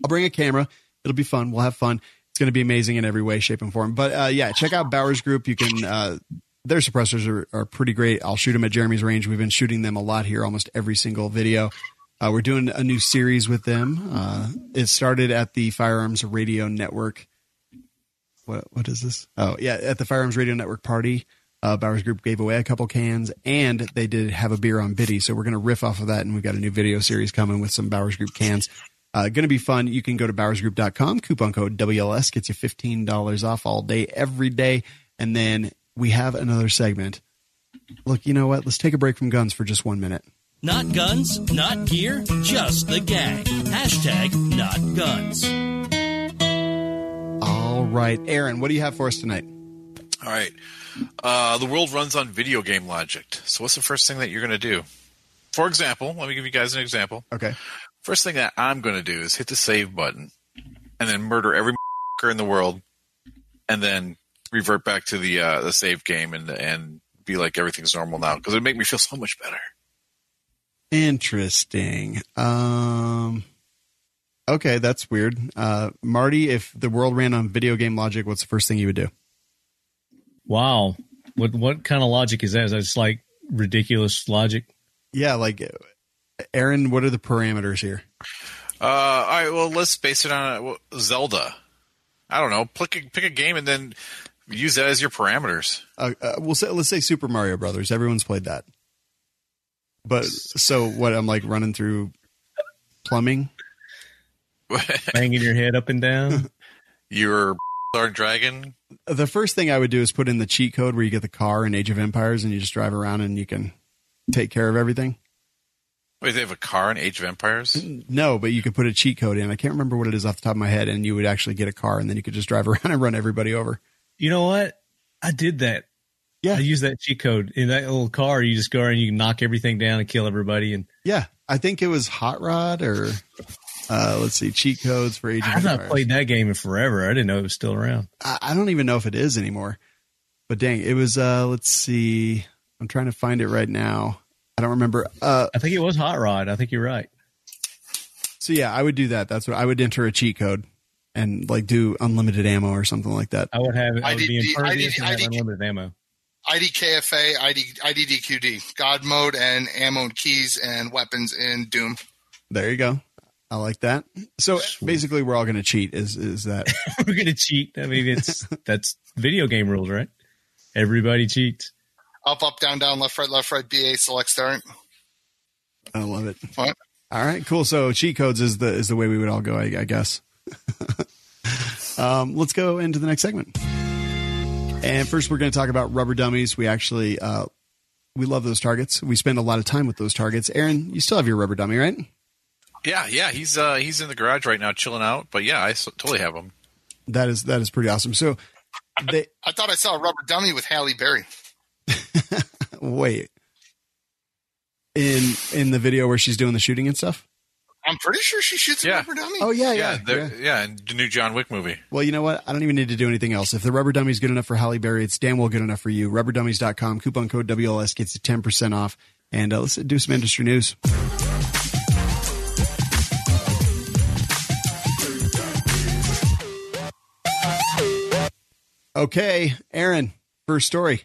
I'll bring a camera. It'll be fun. We'll have fun. It's going to be amazing in every way, shape, and form. But check out Bowers Group. You can. Their suppressors are pretty great. I'll shoot them at Jeremy's range. We've been shooting them a lot here, almost every single video. We're doing a new series with them. It started at the Firearms Radio Network. What is this? Oh, yeah, at the Firearms Radio Network party, Bowers Group gave away a couple cans, and they did have a beer on biddy. So we're going to riff off of that, and we've got a new video series coming with some Bowers Group cans. Going to be fun. You can go to bowersgroup.com. Coupon code WLS gets you $15 off all day, every day. And then we have another segment. Look, you know what? Let's take a break from guns for just 1 minute. Not guns, not gear, just the gang. Hashtag not guns. All right. Aaron, what do you have for us tonight? All right. The world runs on video game logic. So what's the first thing that you're going to do? For example, let me give you guys an example. Okay. First thing that I'm going to do is hit the save button and then murder every in the world and then revert back to the save game and be like everything's normal now because it would make me feel so much better. Interesting. Okay, that's weird. Marty, if the world ran on video game logic, what's the first thing you would do? Wow. What kind of logic is that? Is that just like ridiculous logic? Yeah, like Aaron, what are the parameters here? All right, well, let's base it on Zelda. I don't know. Pick a game and then use that as your parameters. Let's say Super Mario Brothers. Everyone's played that. But so what? I'm like running through plumbing, banging your head up and down. Your dragon. The first thing I would do is put in the cheat code where you get the car in Age of Empires and you just drive around and you can take care of everything. Wait, they have a car in Age of Empires? No, but you could put a cheat code in. I can't remember what it is off the top of my head, and you would actually get a car, and then you could just drive around and run everybody over. You know what? I did that. Yeah. I used that cheat code. In that little car, you just go around and you can knock everything down and kill everybody. And yeah, I think it was Hot Rod or let's see, cheat codes for Age of Empires. I've not played that game in forever. I didn't know it was still around. I don't even know if it is anymore. But dang, it was, let's see. I'm trying to find it right now. I don't remember. I think it was Hot Rod. I think you're right. So yeah, I would do that. That's what I would enter a cheat code and like do unlimited ammo or something like that. I would have it. I would be impervious and have unlimited ammo. IDKFA, IDDQD, God mode, and ammo and keys and weapons in Doom. There you go. I like that. So basically, we're all going to cheat. Is that we're going to cheat? I mean, that's video game rules, right? Everybody cheats. Up, down, left, right, BA, select, start. I love it. What? All right, cool. So cheat codes is the way we would all go, I guess. Let's go into the next segment. And first, we're going to talk about rubber dummies. We actually we love those targets. We spend a lot of time with those targets. Aaron, you still have your rubber dummy, right? Yeah. He's in the garage right now, chilling out. But yeah, I totally have him. That is pretty awesome. So I thought I saw a rubber dummy with Halle Berry. Wait, in the video where she's doing the shooting and stuff? I'm pretty sure she shoots a rubber dummy. Oh, yeah. In the new John Wick movie. Well, you know what? I don't even need to do anything else. If the rubber dummy is good enough for Halle Berry, it's damn well good enough for you. Rubberdummies.com, coupon code WLS gets you 10% off. And let's do some industry news. Okay, Aaron, first story.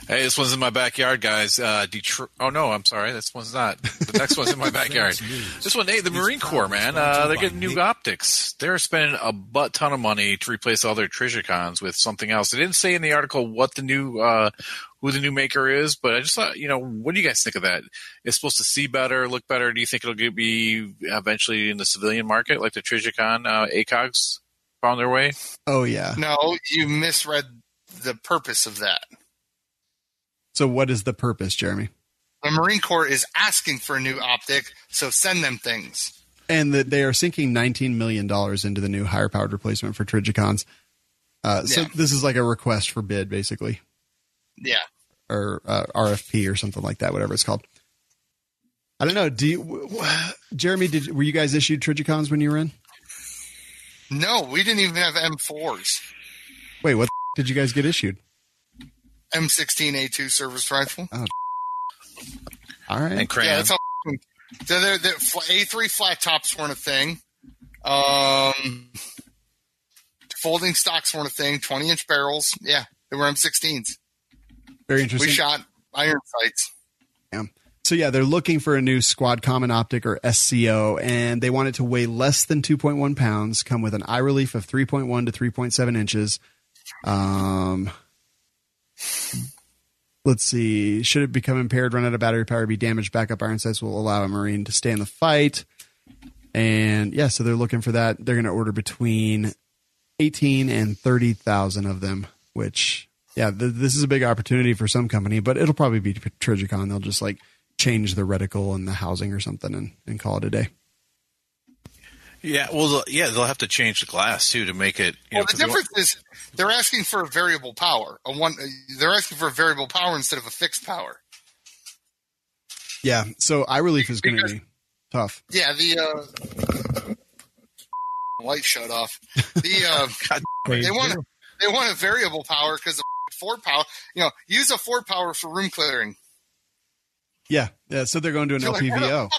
Hey, this one's in my backyard, guys. Detroit. Oh no, I'm sorry. This one's not. The next one's in my backyard. This one, hey, the Marine Corps, man. They're getting new optics. They're spending a butt ton of money to replace all their Trijicons with something else. They didn't say in the article what the new, who the new maker is, but I just thought, what do you guys think of that? It's supposed to see better, look better. Do you think it'll be eventually in the civilian market, like the Trijicon ACOGs found their way? Oh yeah. No, you misread the purpose of that. So what is the purpose, Jeremy? The Marine Corps is asking for a new optic, so send them things. And that they are sinking $19 million into the new higher-powered replacement for Trijicons. So this is like a request for bid, basically. Yeah. Or RFP or something like that, whatever it's called. I don't know. Jeremy, were you guys issued Trijicons when you were in? No, we didn't even have M4s. Wait, what did you guys get issued? M16A2 service rifle. Oh, all right. And crayon. Yeah, that's all. The A3 flat tops weren't a thing. Folding stocks weren't a thing. 20-inch barrels. Yeah, they were M16s. Very interesting. We shot iron sights. Yeah. So, yeah, they're looking for a new Squad Common Optic, or SCO, and they want it to weigh less than 2.1 pounds, come with an eye relief of 3.1 to 3.7 inches. Let's see. Should it become impaired, run out of battery power, be damaged, backup iron sights will allow a Marine to stay in the fight. And, yeah, so they're looking for that. They're going to order between 18 and 30,000 of them, which, yeah, this is a big opportunity for some company, but it'll probably be Trijicon. They'll just, change the reticle and the housing or something and call it a day. Yeah, well, they'll have to change the glass too to make it. Well, the difference is they're asking for a variable power. They're asking for a variable power instead of a fixed power. Yeah. So eye relief is going to be tough. Yeah, the light shut off. The they want a variable power because of Ford power. Use a Ford power for room clearing. Yeah. So they're going to an LPVO.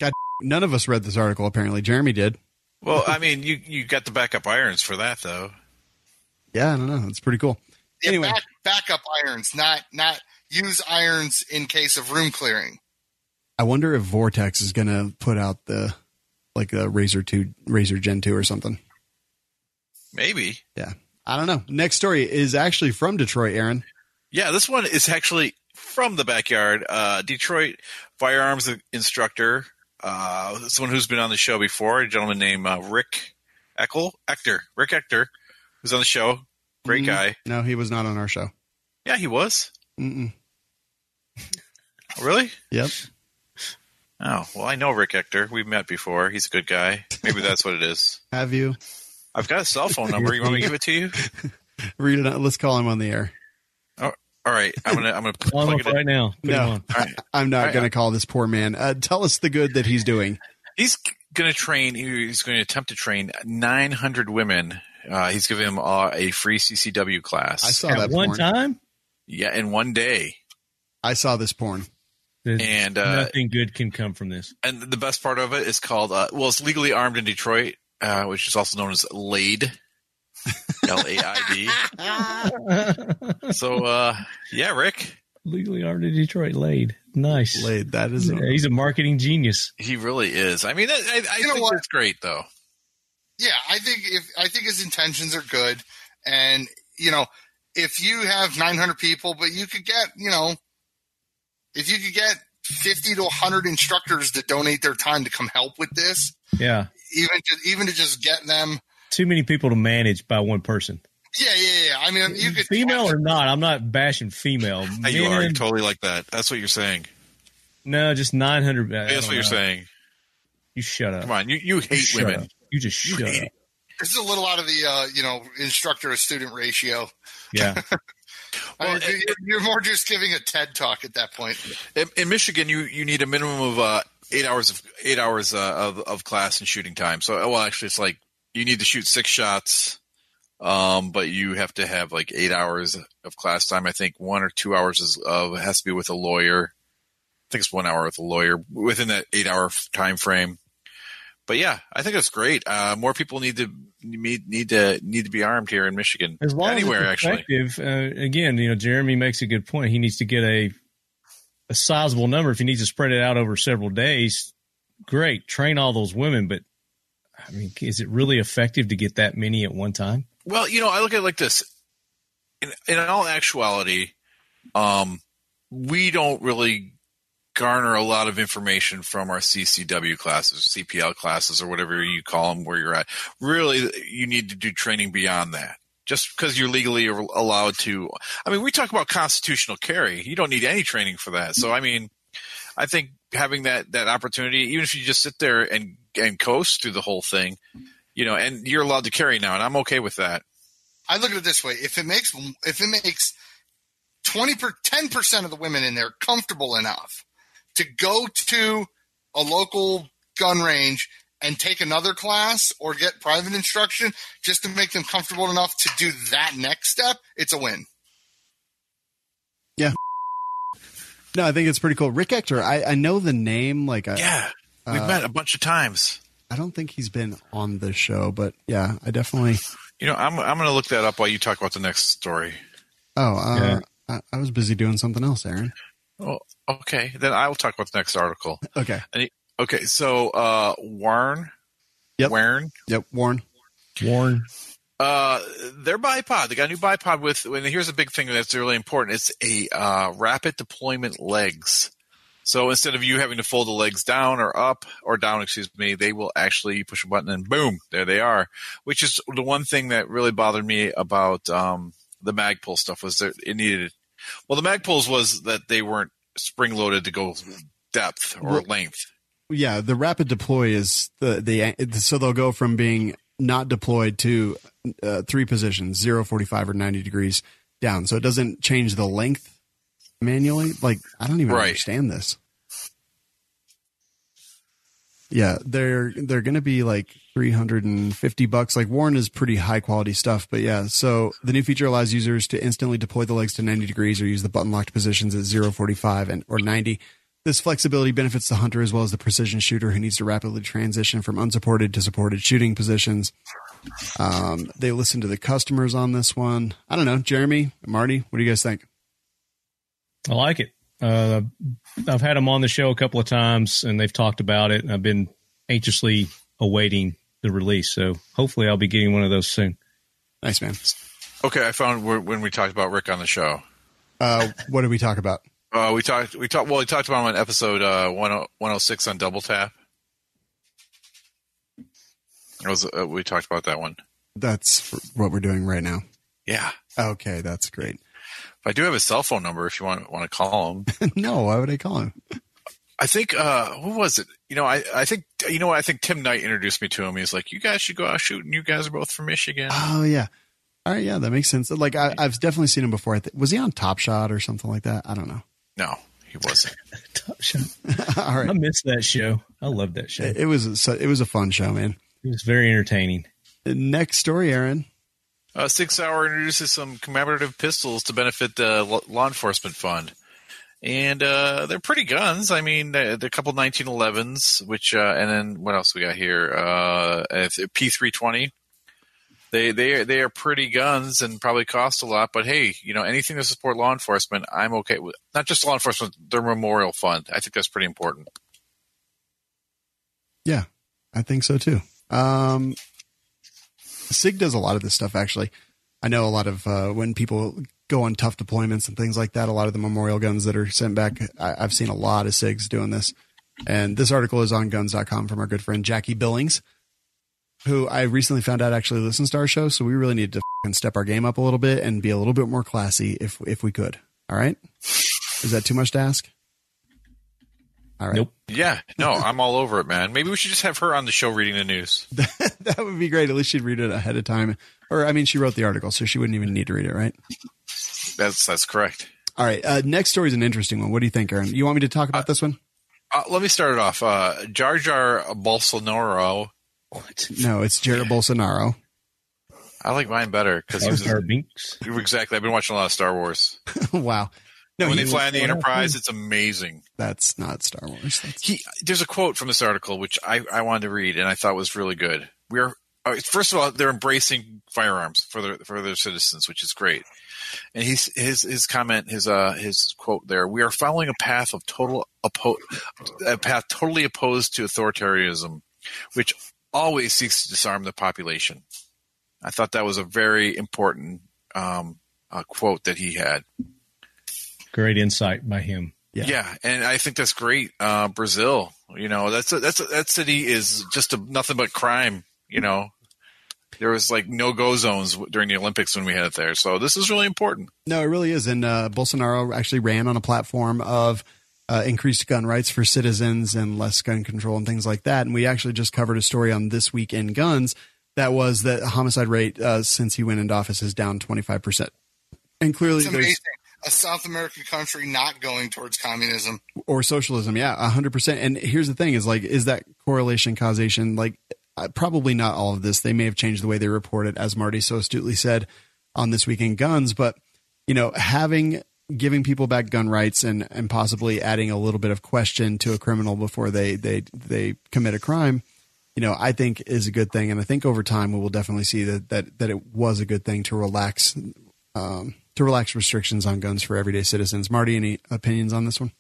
God, none of us read this article. Apparently, Jeremy did. Well, I mean, you got the backup irons for that, though. Yeah, I don't know. It's pretty cool. Yeah, anyway, backup irons, not use irons in case of room clearing. I wonder if Vortex is going to put out the Razor Gen 2 or something. Maybe. Yeah. I don't know. Next story is actually from Detroit, Aaron. Yeah, this one is actually from the backyard. Detroit firearms instructor, someone who's been on the show before, a gentleman named Rick Ector, who's on the show. Great guy. No, he was not on our show. Yeah, he was. Really? Yep. Oh, well, I know Rick Ector. We've met before. He's a good guy. Maybe that's what it is. Have you? I've got a cell phone number. You want me to give it to you? Read it out. Let's call him on the air. Oh, all right. I'm gonna call him up right now. No, I'm not going to call this poor man. Tell us the good that he's doing. He's going to train. He's going to attempt to train 900 women. He's giving them a free CCW class. I saw At that one porn. time? Yeah, in one day. I saw this porn. And nothing good can come from this. And the best part of it is called, it's legally armed in Detroit, which is also known as LAID. LAID. So, yeah, Rick. Legally armed in Detroit, laid. Nice. Laid. That is. He's a marketing genius. He really is. I mean, I think that's great, though. Yeah, I think his intentions are good, and if you have 900 people, but you could get if you could get 50 to 100 instructors to donate their time to come help with this, yeah, even to just get them. Too many people to manage by one person. Yeah. I mean, you could female or not. I'm not bashing female. You are totally like that. That's what you're saying. No, just 900. That's what you're saying. You shut up. Come on, you hate women. Up. You just shut up. This is a little out of the instructor to student ratio. Yeah. Well, you're more just giving a TED talk at that point. In Michigan, you need a minimum of 8 hours of class and shooting time. So, well, actually, it's like you need to shoot 6 shots, but you have to have like 8 hours of class time. I think 1 or 2 hours has to be with a lawyer. I think it's 1 hour with a lawyer within that 8 hour time frame. But yeah, I think that's great. More people need to be armed here in Michigan. As long anywhere, as it's effective. Again, Jeremy makes a good point. He needs to get a sizable number. If he needs to spread it out over several days, great. Train all those women. But I mean, is it really effective to get that many at one time? Well, I look at it like this. In all actuality, we don't really garner a lot of information from our CCW classes, CPL classes, or whatever you call them where you're at. Really, you need to do training beyond that. Just because you're legally allowed to. I mean, we talk about constitutional carry. You don't need any training for that. So, I mean, I think having that opportunity, even if you just sit there and coast through the whole thing, and you're allowed to carry now, and I'm okay with that. I look at it this way: if it makes 10% of the women in there comfortable enough to go to a local gun range and take another class or get private instruction just to make them comfortable enough to do that next step, it's a win. Yeah. No, I think it's pretty cool. Rick Ector, I know the name. We've met a bunch of times. I don't think he's been on the show, but yeah, I definitely. I'm going to look that up while you talk about the next story. Oh, I was busy doing something else, Aaron. Oh, okay. Then I will talk about the next article. Okay. Okay. So, Warren. Yep. Warren. Yep. Warren. Their bipod. They got a new bipod and here's a big thing that's really important. It's a rapid deployment legs. So instead of you having to fold the legs down or up or down, they will actually push a button and boom, there they are. Which is the one thing that really bothered me about the Magpul stuff was that it needed. Well, the Magpuls was that they weren't spring-loaded to go depth or length. Yeah, the rapid deploy is so they'll go from being not deployed to 3 positions, 0, 45, or 90 degrees down. So it doesn't change the length manually. Like, I don't even Right. understand this. Yeah, they're going to be like $350. Like, Warren is pretty high quality stuff, but yeah. So the new feature allows users to instantly deploy the legs to 90 degrees or use the button locked positions at 0, 45, or 90. This flexibility benefits the hunter as well as the precision shooter who needs to rapidly transition from unsupported to supported shooting positions. They listen to the customers on this one. I don't know, Jeremy, Marty, what do you guys think? I like it. I've had them on the show a couple of times, and they've talked about it, and I've been anxiously awaiting the release. So hopefully I'll be getting one of those soon. Nice, man. Okay, I found when we talked about Rick on the show. What did we talk about? We talked about him on episode 106 on Double Tap. We talked about that one. That's what we're doing right now. Yeah. Okay, that's great. I do have his cell phone number if you want to call him. No, why would I call him? I think who was it? I think I think Tim Knight introduced me to him. He's like, "You guys should go out shooting. You guys are both from Michigan." Oh yeah. All right, yeah, that makes sense. Like I've definitely seen him before. Was he on Top Shot or something like that? I don't know. No, he wasn't. Top Shot. All right. I missed that show. I loved that show. It was a fun show, man. It was very entertaining. Next story, Aaron. 6 Hour introduces some commemorative pistols to benefit the law enforcement fund. And they're pretty guns. I mean, they're a couple 1911s, which and then what else we got here? P320. They are pretty guns and probably cost a lot. But hey, anything to support law enforcement, I'm okay with. Not just law enforcement, their memorial fund. I think that's pretty important. Yeah, I think so too. SIG does a lot of this stuff, actually. I know a lot of when people go on tough deployments and things like that, a lot of the memorial guns that are sent back, I've seen a lot of SIGs doing this. And this article is on guns.com from our good friend Jackie Billings, who I recently found out actually listens to our show. So we really need to step our game up a little bit and be a little bit more classy if we could. All right. Is that too much to ask? All right. Nope. Yeah, no, I'm all over it, man. Maybe we should just have her on the show reading the news. That would be great. At least she'd read it ahead of time. Or, I mean, she wrote the article, so she wouldn't even need to read it, right? That's correct. All right. Next story is an interesting one. What do you think, Aaron? You want me to talk about this one? Let me start it off. Jar Jar Bolsonaro. What? No, it's Jared Bolsonaro. I like mine better because Binks. exactly. I've been watching a lot of Star Wars. Wow. No, When they fly in the Enterprise, it's amazing. That's not Star Wars. There's a quote from this article which I wanted to read and I thought was really good. First of all, they're embracing firearms for their citizens, which is great. And his comment, his quote there: "We are following a path of totally opposed to authoritarianism, which always seeks to disarm the population." I thought that was a very important quote that he had. Great insight by him. Yeah, and I think that's great. Brazil, that city is just nothing but crime. There was like no-go zones during the Olympics when we had it there. So this is really important. No, it really is. And Bolsonaro actually ran on a platform of increased gun rights for citizens and less gun control and things like that. And we actually just covered a story on This Week in Guns that was that homicide rate since he went into office is down 25%. And clearly it's amazing. A South American country not going towards communism or socialism. Yeah, 100%. And here's the thing is that correlation causation? Probably not all of this. They may have changed the way they report it, as Marty so astutely said on This Week in Guns. But, giving people back gun rights and possibly adding a little bit of question to a criminal before they commit a crime, I think is a good thing. And I think over time we will definitely see that it was a good thing to relax restrictions on guns for everyday citizens. Marty, any opinions on this one?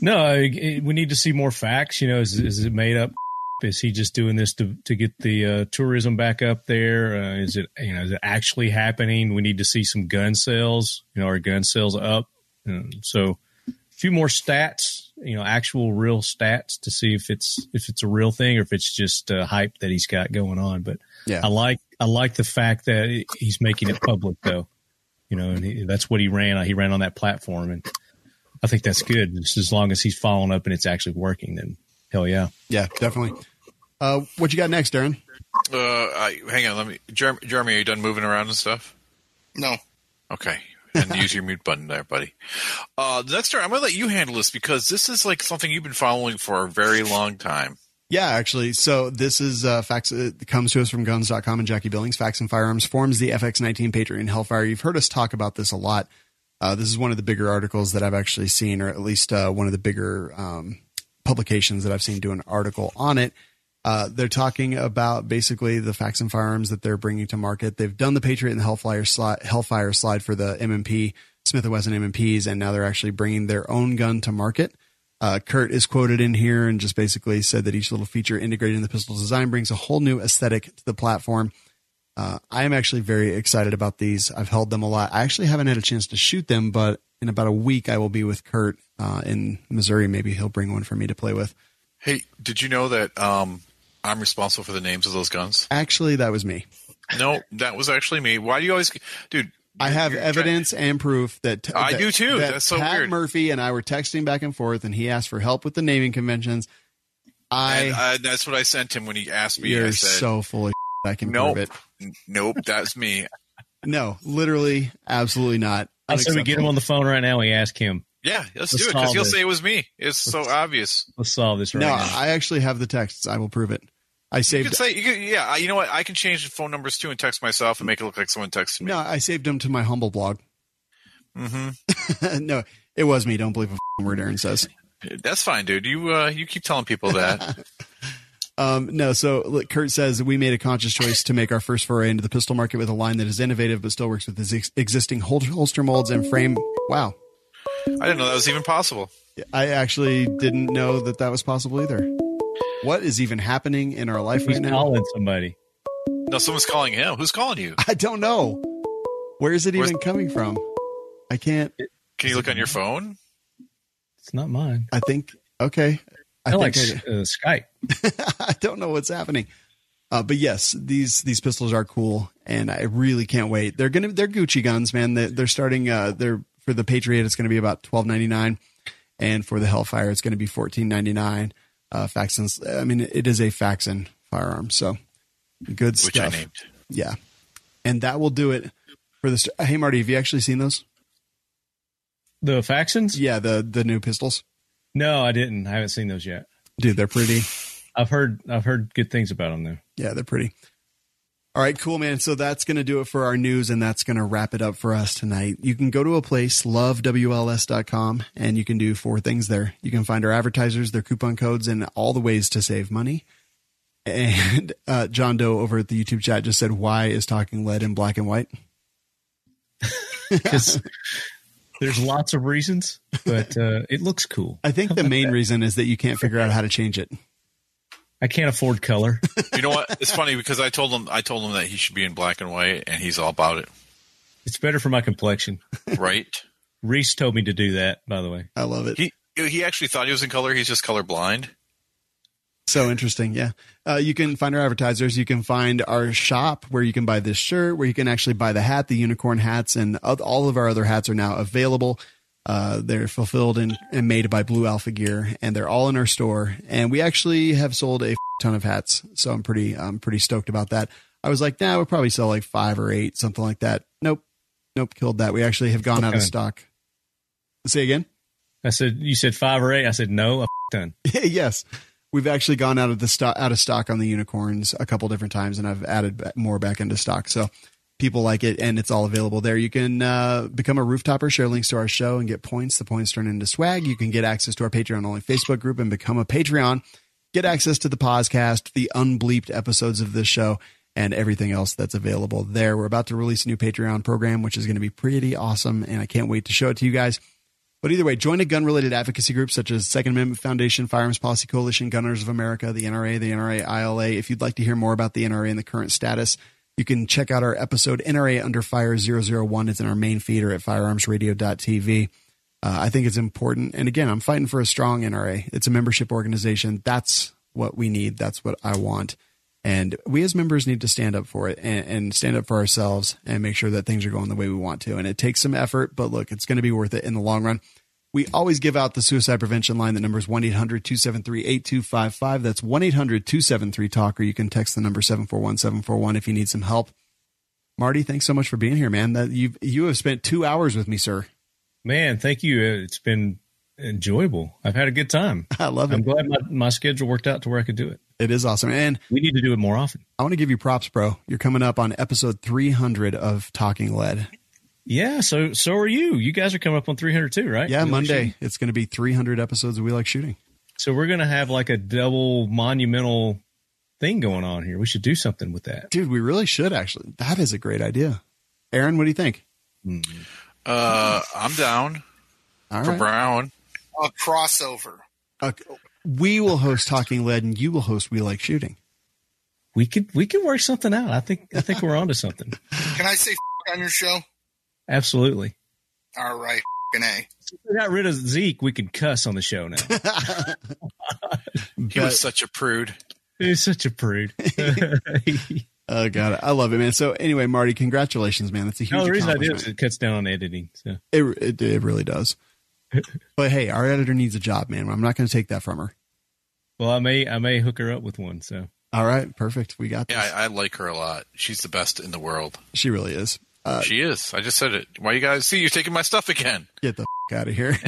No, we need to see more facts. Is it made up? Is he just doing this to get the tourism back up there? Is it actually happening? We need to see some gun sales. Are gun sales up? So a few more stats. Actual real stats to see if it's a real thing or if it's just hype that he's got going on. But yeah, I like the fact that he's making it public though. And that's what he ran. He ran on that platform, and I think that's good. Just as long as he's following up and it's actually working, then hell yeah. Yeah, definitely. What you got next, Darren? Hang on. Jeremy, are you done moving around and stuff? No. Okay. and use your mute button there, buddy. The next story, I'm going to let you handle this because this is like something you've been following for a very long time. Yeah, actually. So this is facts. It comes to us from guns.com and Jackie Billings. Facts and Firearms forms the FX19 Patriot and Hellfire. You've heard us talk about this a lot. This is one of the bigger articles that I've actually seen, or at least one of the bigger publications that I've seen do an article on it. They're talking about basically the Facts and Firearms that they're bringing to market. They've done the Patriot and the Hellfire slide for the M&P, Smith & Wesson M&Ps, and now they're actually bringing their own gun to market. Kurt is quoted in here and just basically said that each little feature integrated in the pistol's design brings a whole new aesthetic to the platform. I am actually very excited about these. I've held them a lot. I actually haven't had a chance to shoot them, but in about a week I will be with Kurt in Missouri. Maybe he'll bring one for me to play with. Hey, did you know that I'm responsible for the names of those guns? Actually, that was me. No, that was actually me. Why do you always... Dude... I have evidence and proof that I do too. That's so Pat weird. Murphy and I were texting back and forth, and he asked for help with the naming conventions. That's what I sent him when he asked me. You're I said, so full of shit. I can prove it. Nope, that's me. No, literally, absolutely not. So we get him on the phone right now. We ask him. Yeah, let's do it because he'll say it was me. It's so obvious. Let's solve this right now. No, I actually have the texts. I will prove it. I saved. You know what? I can change the phone numbers too and text myself and make it look like someone texted me. No, I saved them to my humble blog. Mm-hmm. No, it was me. Don't believe a word Aaron says. That's fine, dude. You keep telling people that. No, so look, Kurt says we made a conscious choice to make our first foray into the pistol market with a line that is innovative but still works with existing holster molds and frame. Wow. I didn't know that was even possible. I actually didn't know that was possible either. What is even happening in our life right now? He's calling somebody. No, someone's calling him. Who's calling you? I don't know. Where is it even coming from? I can't. Can you look on your phone? It's not mine. I think. Okay. I like Skype. I don't know what's happening. But yes, these pistols are cool, and I really can't wait. They're Gucci guns, man. They're starting. They're for the Patriot. It's going to be about $12.99, and for the Hellfire, it's going to be $14.99. Faxons. I mean, it is a Faxon firearm, so good stuff. Which I named. Yeah, and that will do it for this. Hey, Marty, have you actually seen those? The Faxons? Yeah, the new pistols. No, I didn't. I haven't seen those yet. Dude, they're pretty. I've heard good things about them though. Yeah, they're pretty. All right, cool, man. So that's going to do it for our news, and that's going to wrap it up for us tonight. You can go to a place, lovewls.com, and you can do 4 things there. You can find our advertisers, their coupon codes, and all the ways to save money. And John Doe over at the YouTube chat just said, why is Talking Lead in black and white? Because there's lots of reasons, but it looks cool. I think the main reason is that you can't figure out how to change it. I can't afford color. You know what? It's funny because I told him that he should be in black and white, and he's all about it. It's better for my complexion. Right? Reese told me to do that, by the way. I love it. He actually thought he was in color. He's just colorblind. So interesting. Yeah. You can find our advertisers. You can find our shop where you can buy this shirt, where you can actually buy the hat, the unicorn hats, and all of our other hats are now available. They're fulfilled and made by Blue Alpha Gear, and they're all in our store. And we actually have sold a ton of hats. So I'm pretty stoked about that. I was like, we'll probably sell like 5 or 8, something like that. Nope. Killed that. We actually have gone out of stock. Say again. You said 5 or 8. I said, no, a ton. Yes. We've actually gone out of stock on the unicorns a couple different times, and I've added more back into stock. So people like it, and it's all available there. You can become a rooftopper, share links to our show, and get points. The points turn into swag. You can get access to our Patreon-only Facebook group and become a Patreon. Get access to the podcast, the unbleeped episodes of this show, and everything else that's available there. We're about to release a new Patreon program, which is going to be pretty awesome, and I can't wait to show it to you guys. But either way, join a gun-related advocacy group such as Second Amendment Foundation, Firearms Policy Coalition, Gun Owners of America, the NRA ILA. If you'd like to hear more about the NRA and the current status, you can check out our episode, NRA Under Fire 001. It's in our main feed or at firearmsradio.tv. I think it's important. And again, I'm fighting for a strong NRA. It's a membership organization. That's what we need. That's what I want. And we as members need to stand up for it and stand up for ourselves and make sure that things are going the way we want to. And it takes some effort, but look, it's going to be worth it in the long run. We always give out the suicide prevention line. The number is 1-800-273-8255. That's 1-800-273-TALK, or you can text the number 741-741 if you need some help. Marty, thanks so much for being here, man. That you have spent 2 hours with me, sir. Man, thank you. It's been enjoyable. I've had a good time. I love it. I'm glad my schedule worked out to where I could do it. It is awesome. And we need to do it more often. I want to give you props, bro. You're coming up on episode 300 of Talking Lead. Yeah, so are you. You guys are coming up on 300 too, right? Yeah, Monday. It's going to be 300 episodes of We Like Shooting. So we're going to have like a double monumental thing going on here. We should do something with that. Dude, we really should, actually. That is a great idea. Aaron, what do you think? I'm down for Brown. A crossover. We will host Talking Lead, and you will host We Like Shooting. We could work something out. I think we're onto something. Can I say on your show? Absolutely. All right, A. If we got rid of Zeke, we can cuss on the show now. He was such a prude. He's such a prude. Oh, God. I love it, man. So anyway, Marty, congratulations, man. That's a huge the reason I accomplishment. do is it cuts down on editing. So. It really does. But hey, our editor needs a job, man. I'm not going to take that from her. Well, I may hook her up with one. So all right, perfect. We got this. Yeah, I like her a lot. She's the best in the world. She really is. She is. I just said it. Why you guys see you're taking my stuff again? Get the out of here.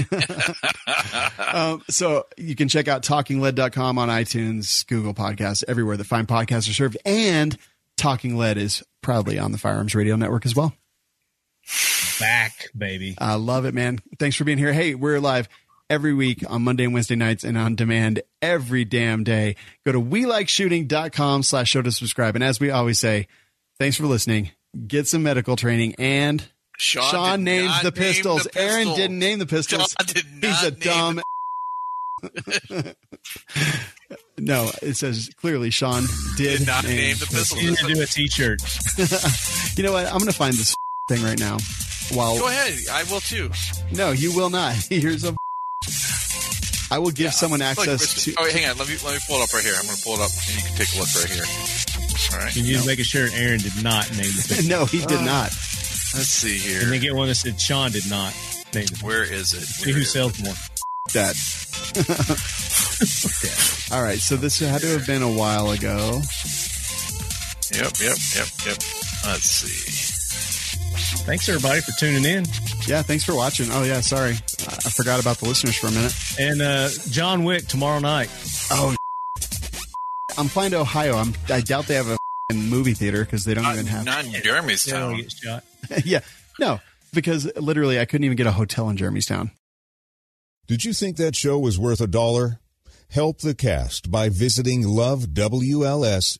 So you can check out talkinglead.com on iTunes, Google Podcasts, everywhere that fine podcasts are served. And Talking Lead is proudly on the Firearms Radio Network as well. Back, baby. I love it, man. Thanks for being here. Hey, we're live every week on Monday and Wednesday nights and on demand every damn day. Go to welikeshooting.com/show to subscribe. And as we always say, thanks for listening. Get some medical training. And Sean names the pistols. Aaron didn't name the pistols. He's a dumb. No, it says clearly Sean did not name the pistols. You need to do a t-shirt. You know what? I'm going to find this thing right now. Go ahead. I will too. No, you will not. Here's a. I will give someone access to. Oh, wait, hang on. Let me pull it up right here. I'm going to pull it up, and you can take a look right here. All right. You need to make sure Aaron did not name the pistol. No, he did not. Let's see here. And then get one that said Sean did not name the Where is it? See who sells more. That. All right. So this had to have been a while ago. Yep. Let's see. Thanks, everybody, for tuning in. Yeah, thanks for watching. Oh, yeah, sorry. I forgot about the listeners for a minute. And John Wick tomorrow night. Oh, I'm flying to Ohio. I doubt they have a movie theater because they don't even have. Not in Jeremystown. Get shot. Yeah, no, because literally I couldn't even get a hotel in Jeremystown. Did you think that show was worth $1? Help the cast by visiting lovewls.com.